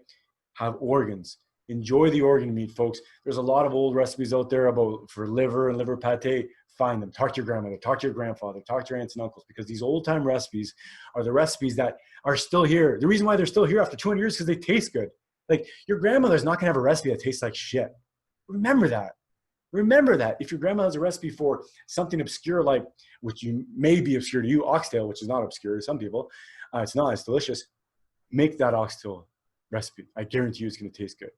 Have organs. Enjoy the organ meat, folks. There's a lot of old recipes out there for liver and liver pate. Find them. Talk to your grandmother, talk to your grandfather, talk to your aunts and uncles, because these old time recipes are the recipes that are still here. The reason why they're still here after 200 years is because they taste good. Like, your grandmother's not going to have a recipe that tastes like shit. Remember that. Remember that. If your grandma has a recipe for something obscure, like, which you may be obscure to you, oxtail, which is not obscure to some people, it's not, it's delicious. Make that oxtail recipe. I guarantee you it's going to taste good.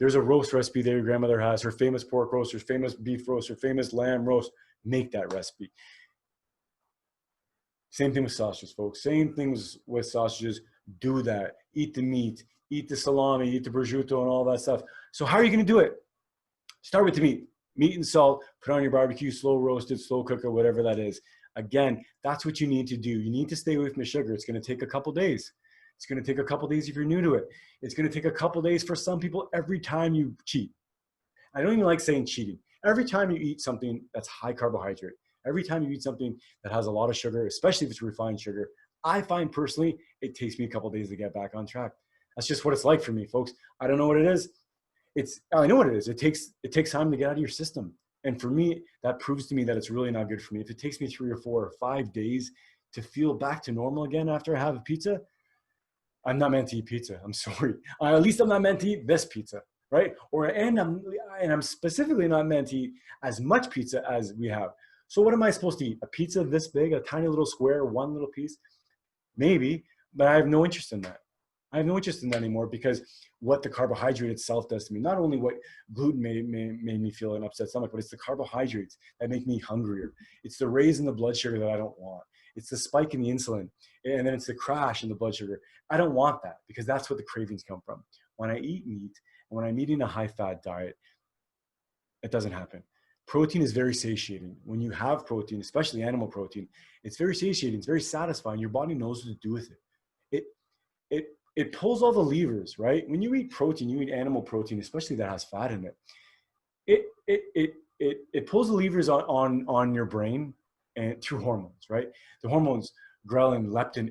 There's a roast recipe that your grandmother has, her famous pork roast, her famous beef roast, her famous lamb roast. Make that recipe. Same thing with sausages, folks. Same things with sausages. Do that. Eat the meat. Eat the salami. Eat the prosciutto and all that stuff. So how are you going to do it? Start with the meat. Meat and salt. Put on your barbecue, slow roasted, slow cook, or whatever that is. Again, that's what you need to do. You need to stay away from the sugar. It's going to take a couple days. It's going to take a couple days if you're new to it. It's going to take a couple days for some people every time you cheat. I don't even like saying cheating. Every time you eat something that's high carbohydrate, every time you eat something that has a lot of sugar, especially if it's refined sugar, I find personally it takes me a couple days to get back on track. That's just what it's like for me, folks. I don't know what it is. I know what it is. It takes time to get out of your system. And for me, that proves to me that it's really not good for me. If it takes me 3 or 4 or 5 days to feel back to normal again after I have a pizza, I'm not meant to eat pizza. I'm sorry. At least I'm not meant to eat this pizza, right? And I'm specifically not meant to eat as much pizza as we have. So what am I supposed to eat? A pizza this big, a tiny little square, one little piece? Maybe, but I have no interest in that. I have no interest in that anymore, because what the carbohydrate itself does to me, not only what gluten made me feel an upset stomach, but it's the carbohydrates that make me hungrier. It's the raise in the blood sugar that I don't want. It's the spike in the insulin, and then it's the crash in the blood sugar. I don't want that, because that's what the cravings come from. When I eat meat, and when I'm eating a high-fat diet, it doesn't happen. Protein is very satiating. When you have protein, especially animal protein, it's very satiating. It's very satisfying. Your body knows what to do with it. It pulls all the levers, right? When you eat protein, you eat animal protein, especially that has fat in it. It pulls the levers on your brain and through hormones, right? The hormones, ghrelin, leptin,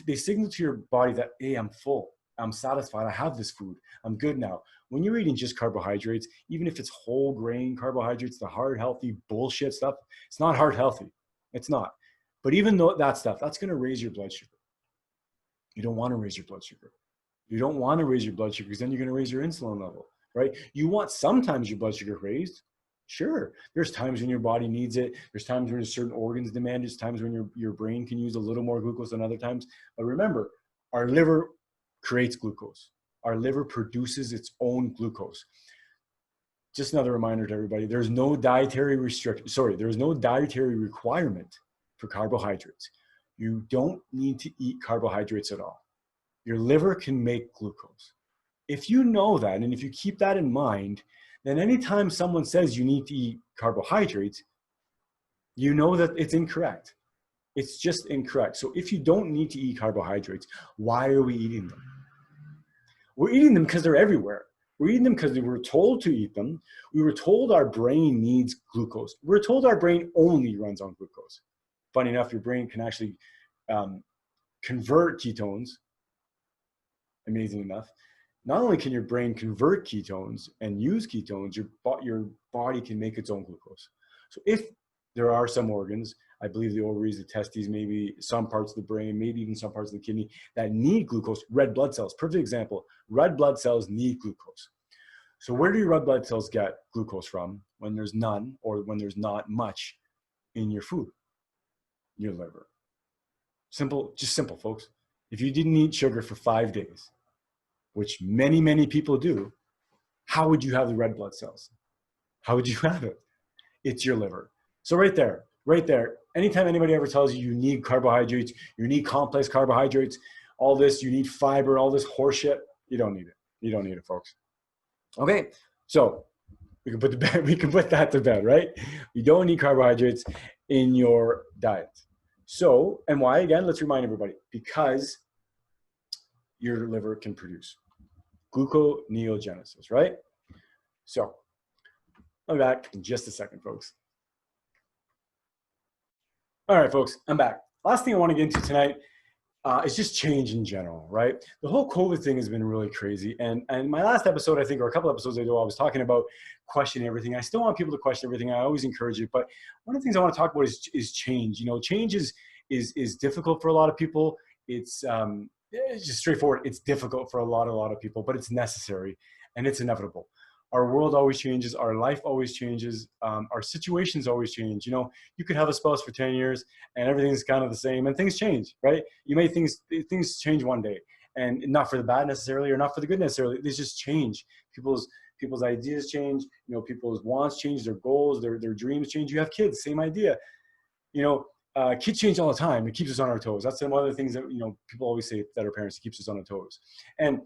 they signal to your body that, hey, I'm full, I'm satisfied, I have this food, I'm good now. When you're eating just carbohydrates, even if it's whole grain carbohydrates, the hard, healthy bullshit stuff, it's not hard healthy. It's not. But even though that stuff, that's going to raise your blood sugar. You don't want to raise your blood sugar. You don't want to raise your blood sugar, because then you're going to raise your insulin level, right? You want sometimes your blood sugar raised. Sure. There's times when your body needs it. There's times when certain organs demand it. There's times when your brain can use a little more glucose than other times. But remember, our liver creates glucose. Our liver produces its own glucose. Just another reminder to everybody, there's no dietary requirement for carbohydrates. You don't need to eat carbohydrates at all. Your liver can make glucose. If you know that, and if you keep that in mind, then anytime someone says you need to eat carbohydrates, you know that it's incorrect. It's just incorrect. So if you don't need to eat carbohydrates, why are we eating them? We're eating them because they're everywhere. We're eating them because we were told to eat them. We were told our brain needs glucose. We're told our brain only runs on glucose. Funny enough, your brain can actually convert ketones. Amazing enough. Not only can your brain convert ketones and use ketones, your body can make its own glucose. So if there are some organs, I believe the ovaries, the testes, maybe some parts of the brain, maybe even some parts of the kidney that need glucose, red blood cells, perfect example, red blood cells need glucose. So where do your red blood cells get glucose from when there's none, or when there's not much in your food? Your liver. Simple, just simple, folks. If you didn't eat sugar for 5 days, which many, many people do, how would you have the red blood cells? How would you have it? It's your liver. So right there, anytime anybody ever tells you you need carbohydrates, you need complex carbohydrates, all this, you need fiber, all this horseshit, you don't need it. You don't need it, folks. Okay, so We can put that to bed, right? You don't need carbohydrates in your diet. So, and why? Again, let's remind everybody, because your liver can produce gluconeogenesis, right? So, I'll be back in just a second, folks. All right, folks, I'm back. Last thing I want to get into tonight is just change in general, right? The whole COVID thing has been really crazy. And my last episode, I think, or a couple episodes ago, I was talking about questioning everything. I still want people to question everything. I always encourage it. But one of the things I want to talk about is change. You know, change is difficult for a lot of people. It's just straightforward. It's difficult for a lot of people, but it's necessary and it's inevitable. Our world always changes. Our life always changes. Our situations always change. You know, you could have a spouse for 10 years and everything's kind of the same and things change, right? You may things change one day, and not for the bad necessarily or not for the good necessarily. They just change. People's ideas change. You know, people's wants change, their goals, their dreams change. You have kids, same idea. You know, kids change all the time. It keeps us on our toes. That's one of the things that, you know, people always say that are parents, it keeps us on our toes. And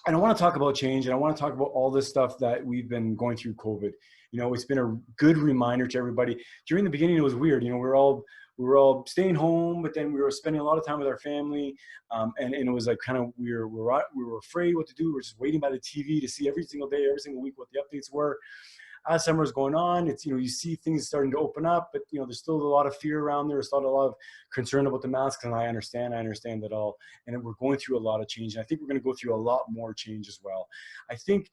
I want to talk about change, and I want to talk about all this stuff that we've been going through COVID. You know, it's been a good reminder to everybody. During the beginning, it was weird. You know, we were all staying home, but then we were spending a lot of time with our family, and it was like kind of we were afraid what to do. We were just waiting by the TV to see every single day, every single week what the updates were. As summer is going on, it's, you know, you see things starting to open up, but, you know, there's still a lot of fear around there. There's still a lot of concern about the masks, and I understand that all. And we're going through a lot of change. And I think we're going to go through a lot more change as well. I think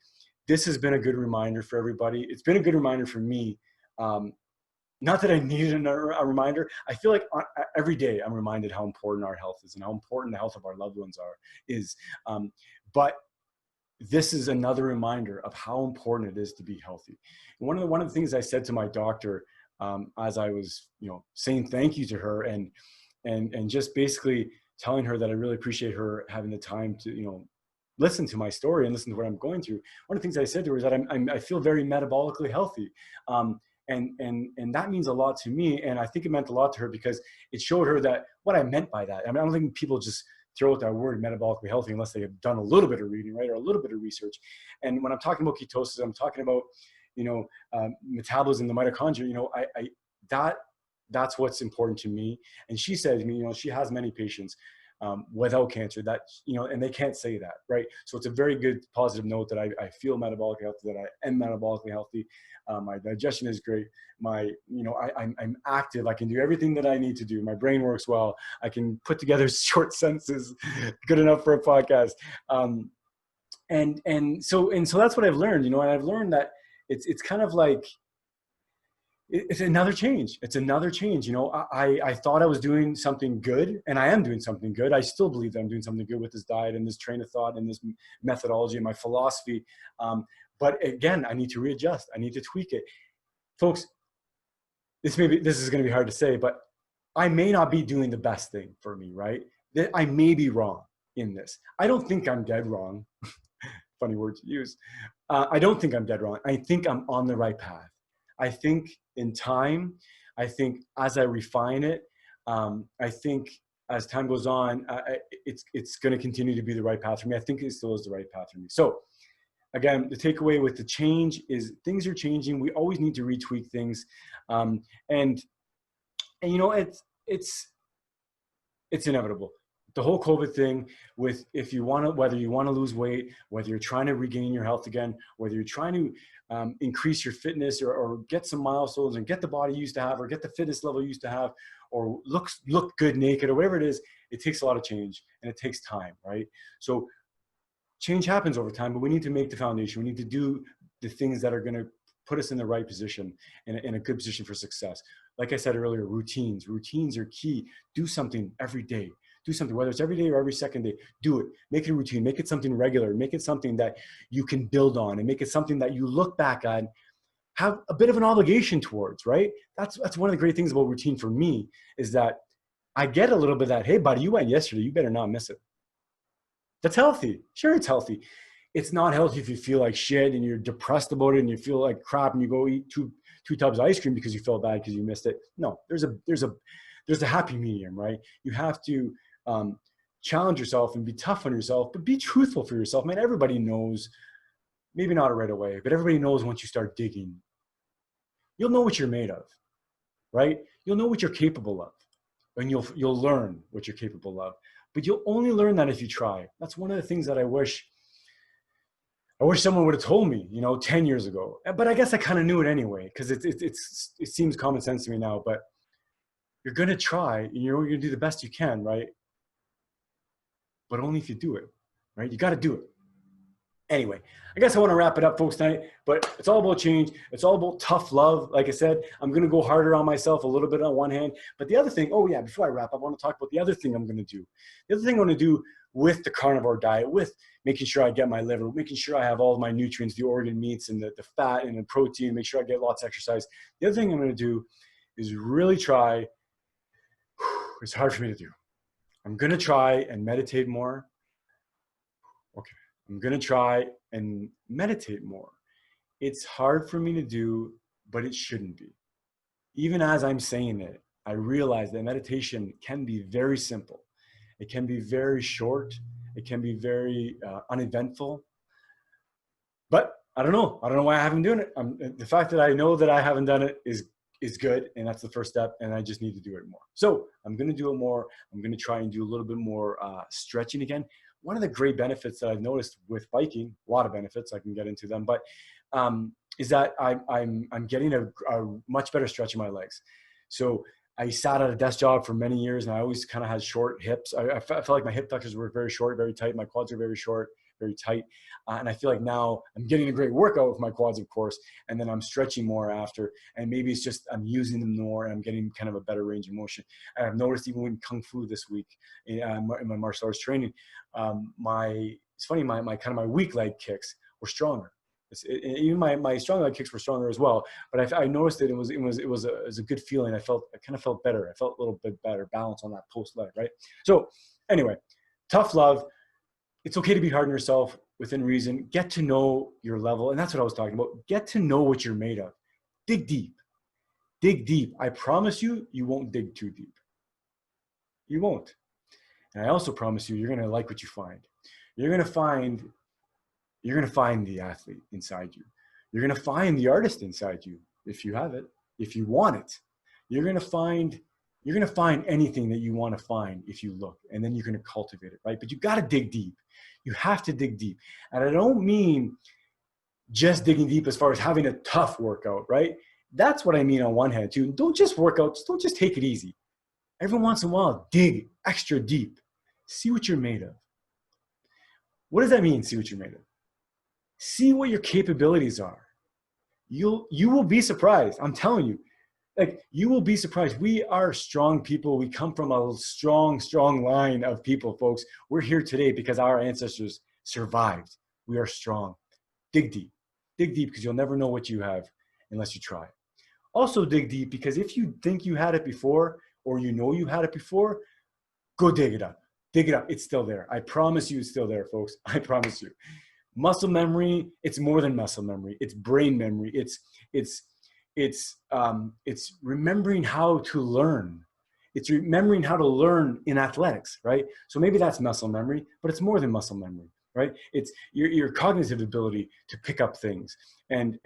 this has been a good reminder for everybody. It's been a good reminder for me. Not that I needed a reminder. I feel like every day I'm reminded how important our health is and how important the health of our loved ones is. But this is another reminder of how important it is to be healthy. And one of the things I said to my doctor, as I was, you know, saying thank you to her and just basically telling her that I really appreciate her having the time to, you know, listen to my story and listen to what I'm going through. One of the things I said to her is that I feel very metabolically healthy. And that means a lot to me. And I think it meant a lot to her because it showed her that what I meant by that. I mean, I don't think people just throw out that word metabolically healthy unless they have done a little bit of reading, right, or a little bit of research. And when I'm talking about ketosis, I'm talking about, you know, metabolism, the mitochondria. You know, that's what's important to me. And she said to me, you know, she has many patients without cancer that, you know, and they can't say that, right? So it's a very good positive note that I feel metabolically healthy, that I am metabolically healthy. My digestion is great. You know, I'm active. I can do everything that I need to do. My brain works well. I can put together short sentences, good enough for a podcast. And so that's what I've learned, you know, and I've learned that it's kind of like, it's another change. It's another change. You know, I thought I was doing something good, and I am doing something good. I still believe that I'm doing something good with this diet and this train of thought and this methodology and my philosophy. But again, I need to readjust. I need to tweak it. Folks, this is going to be hard to say, but I may not be doing the best thing for me, right? I may be wrong in this. I don't think I'm dead wrong. Funny word to use. I don't think I'm dead wrong. I think I'm on the right path. I think in time, I think as I refine it, I think as time goes on, it's going to continue to be the right path for me. I think it still is the right path for me. So again, the takeaway with the change is things are changing. We always need to retweak things. And you know, it's inevitable. The whole COVID thing with, whether you want to lose weight, whether you're trying to regain your health again, whether you're trying to increase your fitness or get some milestones and get the body you used to have or get the fitness level you used to have or look good naked or whatever it is, it takes a lot of change and it takes time, right? So change happens over time, but we need to make the foundation. We need to do the things that are going to put us in the right position, in a good position for success. Like I said earlier, routines are key. Do something every day. Do something, whether it's every day or every second day, do it. Make it a routine, make it something regular, make it something that you can build on and make it something that you look back on, have a bit of an obligation towards, right? That's one of the great things about routine for me is that I get a little bit of that, hey buddy, you went yesterday, you better not miss it. That's healthy. Sure, it's healthy. It's not healthy if you feel like shit and you're depressed about it and you feel like crap and you go eat two tubs of ice cream because you felt bad because you missed it. No, there's a happy medium, right? You have to challenge yourself and be tough on yourself, but be truthful for yourself, man. Everybody knows maybe not right away, but everybody knows once you start digging, you'll know what you're made of, right? You'll know what you're capable of, and you'll learn what you're capable of. But you'll only learn that if you try. That's one of the things that I wish someone would have told me, 10 years ago. But I guess I kind of knew it anyway, because it seems common sense to me now. But you're going to try, and you're going to do the best you can, right? But only if you do it, right? You got to do it. Anyway, I guess I want to wrap it up, folks, tonight. But it's all about change. It's all about tough love. Like I said, I'm going to go harder on myself a little bit on one hand. But the other thing, before I wrap up, I want to talk about the other thing I'm going to do. The other thing I'm going to do with the carnivore diet, with making sure I get my liver, making sure I have all of my nutrients, the organ meats and the fat and the protein, make sure I get lots of exercise. The other thing I'm going to do is really try, it's hard for me to do. I'm going to try and meditate more. Okay. I'm going to try and meditate more. It's hard for me to do, but it shouldn't be. Even as I'm saying it, I realize that meditation can be very simple. It can be very short. It can be very uneventful. But I don't know. I don't know why I haven't done it. The fact that I know that I haven't done it is good, and that's the first step, and I just need to do it more. So I'm going to do it more. I'm going to try and do a little bit more stretching again. One of the great benefits that I've noticed with biking, a lot of benefits, I can get into them, but is that I'm getting a much better stretch in my legs. So I sat at a desk job for many years, and I always kind of had short hips. I felt like my hip flexors were very short, very tight. My quads are very short, very tight. And I feel like now I'm getting a great workout with my quads, of course, and then I'm stretching more after. And maybe it's just I'm using them more, and I'm getting kind of a better range of motion. And I've noticed even in Kung Fu this week, in my martial arts training, it's funny, my weak leg kicks were stronger. Even my strong leg kicks were stronger as well, but I noticed that it was a good feeling. I kind of felt better. I felt a little bit better balance on that post leg, right? So anyway, tough love. It's okay to be hard on yourself within reason. Get to know your level, and that's what I was talking about. Get to know what you're made of. Dig deep. Dig deep. I promise you, you won't dig too deep. You won't. And I also promise you, you're going to like what you find. You're going to find the athlete inside you. You're going to find the artist inside you, if you have it, if you want it. You're going to find anything that you want to find if you look, and then you're going to cultivate it, right? But you got to dig deep. You have to dig deep. And I don't mean just digging deep as far as having a tough workout, right? That's what I mean on one hand too. Don't just work out, don't just take it easy. Every once in a while, dig extra deep. See what you're made of. What does that mean, see what you're made of? See what your capabilities are. You will be surprised. I'm telling you, you will be surprised. We are strong people. We come from a strong line of people, folks. We're here today because our ancestors survived. We are strong. Dig deep. Dig deep, because you'll never know what you have unless you try. Also dig deep, because if you think you had it before, or you know you had it before, go dig it up. Dig it up. It's still there. I promise you it's still there, folks. I promise you. Muscle memory, it's more than muscle memory. It's brain memory. It's remembering how to learn. It's remembering how to learn in athletics, right? So maybe that's muscle memory, but it's more than muscle memory, right? It's your cognitive ability to pick up things. And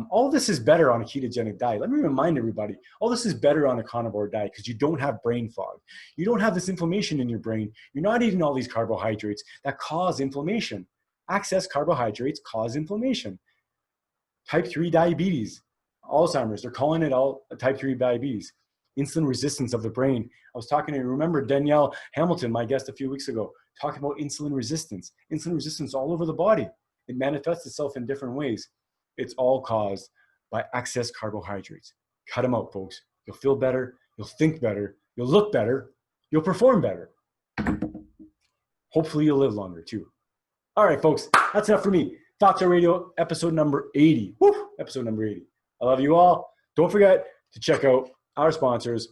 all this is better on a ketogenic diet. Let me remind everybody, all this is better on a carnivore diet because you don't have brain fog. You don't have this inflammation in your brain. You're not eating all these carbohydrates that cause inflammation. Excess carbohydrates cause inflammation. Type 3 diabetes, Alzheimer's, they're calling it all type 3 diabetes. Insulin resistance of the brain. I was talking to, remember Danielle Hamilton, my guest a few weeks ago, talking about insulin resistance. Insulin resistance all over the body. It manifests itself in different ways. It's all caused by excess carbohydrates. Cut them out, folks. You'll feel better. You'll think better. You'll look better. You'll perform better. Hopefully you'll live longer too. All right, folks, that's enough for me. Fatso Radio, episode number 80. Woo! Episode number 80. I love you all. Don't forget to check out our sponsors,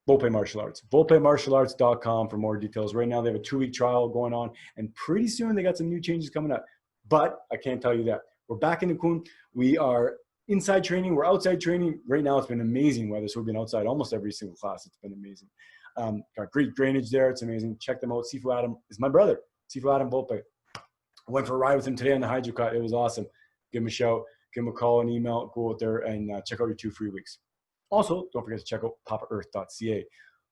Volpe Martial Arts. VolpeMartialArts.com for more details. Right now, they have a 2-week trial going on, and pretty soon they got some new changes coming up. But I can't tell you that. We're back in the Kun. We are inside training. We're outside training. Right now, it's been amazing weather, so we've been outside almost every single class. It's been amazing. Got great drainage there. It's amazing. Check them out. Sifu Adam is my brother. Sifu Adam Volpe. I went for a ride with him today on the hydro cut. It was awesome. Give him a shout, give him a call, an email, go out there and check out your 2 free weeks. Also, don't forget to check out papaearth.ca.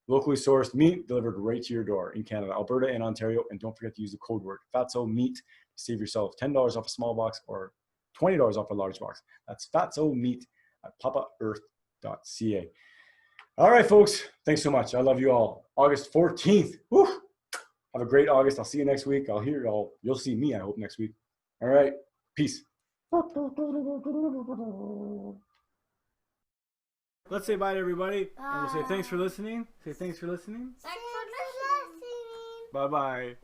Locally sourced meat delivered right to your door in Canada, Alberta, and Ontario. And don't forget to use the code word Fatso Meat to save yourself $10 off a small box or $20 off a large box. That's Fatso Meat at papaearth.ca. All right, folks. Thanks so much. I love you all. August 14th. Woo! Have a great August. I'll see you next week. I'll hear y'all. You'll see me, I hope, next week. All right. Peace. Let's say bye to everybody. And we'll say thanks for listening. Say thanks for listening. Thanks for listening. Bye-bye.